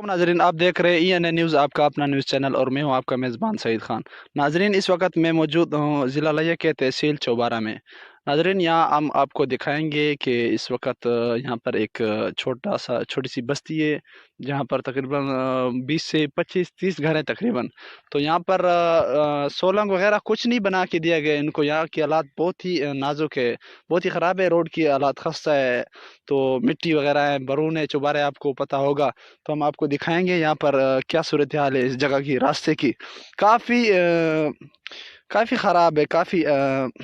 नाजरीन, आप देख रहे हैं ENA न्यूज़, आपका अपना न्यूज़ चैनल, और मैं हूं आपका मेज़बान सईद खान। नाजरीन, इस वक्त मैं मौजूद हूं ज़िला लिया के तहसील चौबारा में। नाजरीन, यहाँ हम आपको दिखाएंगे कि इस वक्त यहाँ पर एक छोटी सी बस्ती है, जहाँ पर तकरीबन 20 से 25-30 घर हैं तकरीबन। तो यहाँ पर सोलंग वगैरह कुछ नहीं बना के दिया गया इनको। यहाँ की हालात बहुत ही नाजुक है, बहुत ही ख़राब है, रोड की हालात खस्ता है। तो मिट्टी वगैरह है, बरून है, चौबारे आपको पता होगा। तो हम आपको दिखाएंगे यहाँ पर क्या सूरत हाल है इस जगह की, रास्ते की। काफ़ी काफ़ी ख़राब है, काफ़ी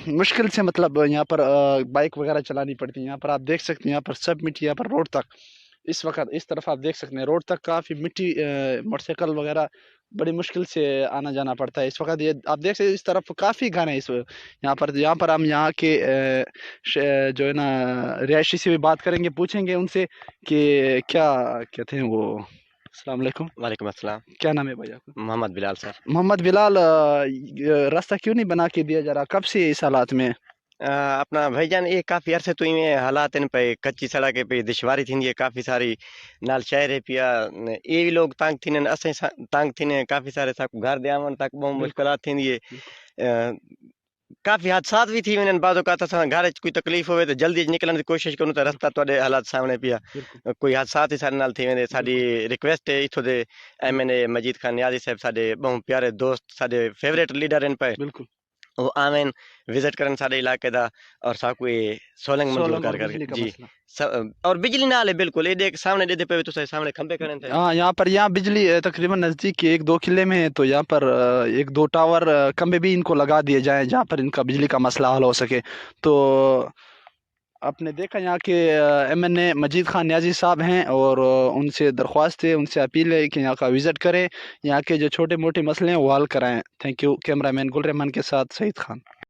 मुश्किल से मतलब यहाँ पर बाइक वगैरह चलानी पड़ती है। यहाँ पर आप देख सकते हैं, यहाँ पर सब मिट्टी, यहाँ पर रोड तक, इस वक्त इस तरफ आप देख सकते हैं रोड तक काफ़ी मिट्टी, मोटरसाइकिल वगैरह बड़ी मुश्किल से आना जाना पड़ता है। इस वक्त ये आप देख सकते हैं, इस तरफ काफ़ी घर हैं। यहाँ पर हम यहाँ के जो है ना रिहायशी से भी बात करेंगे, पूछेंगे उनसे कि क्या कहते हैं वो। अस्सलाम वालेकुम। वालेकुम अस्सलाम। क्या नाम है भाई आपका? मोहम्मद बिलाल सर। मोहम्मद बिलाल, रास्ता क्यों नहीं बना के दिया जा रहा, कब से इस हालात में? अपना भाईजान ये काफ़ी अरसे तो इवें हालात इन पे कच्ची सड़क पे दुश्वारी थी है काफ़ी सारी नाल शहर है पिया ये भी लोग तंग थी असें तंग थी काफ़ी सारे साकू घर दे आवन तक बहुत बिल्कुल मुश्किलात थी है। बिल्कुल काफ़ी हादसात भी थी वञनि बाद औकात असां घर च कोई तकलीफ़ होवे तो जल्दी निकलण की कोशिश करूँ तो बिल्कुल रस्ता तुहाडे हालात सामने पिया बिल्कुल कोई हादसात ही साडे नाल थी वेंदे। साडी बिल्कुल रिक्वेस्ट है इथों दे बिल्कुल MNA मजीद खान नियाज़ी साहब साडे बहुत प्यारे दोस्त साडे फेवरेट लीडर इन पे बिल्कुल। वो आवेन विजिट करन साडे इलाके दा और साकू ये सोलंग मंजूर सोलंग और कर बिजली का जी मसला। और बिजली नाल है बिल्कुल ये देख सामने दे पे तो सामने खंबे खड़े थे। हाँ, यहाँ बिजली तकरीबन नज़दीक 1-2 किले में है। तो यहाँ पर 1-2 टावर खंबे भी इनको लगा दिए जाएं, जहाँ पर इनका बिजली का मसला हल हो सके। तो आपने देखा यहाँ के MNA मजीद खान नियाज़ी साहब हैं, और उनसे दरख्वास्त है, उनसे अपील है कि यहाँ का विज़िट करें, यहाँ के जो छोटे मोटे मसले हैं वो हल कराएं। Thank you. कैमरामैन गुल रहमान के साथ सईद खान।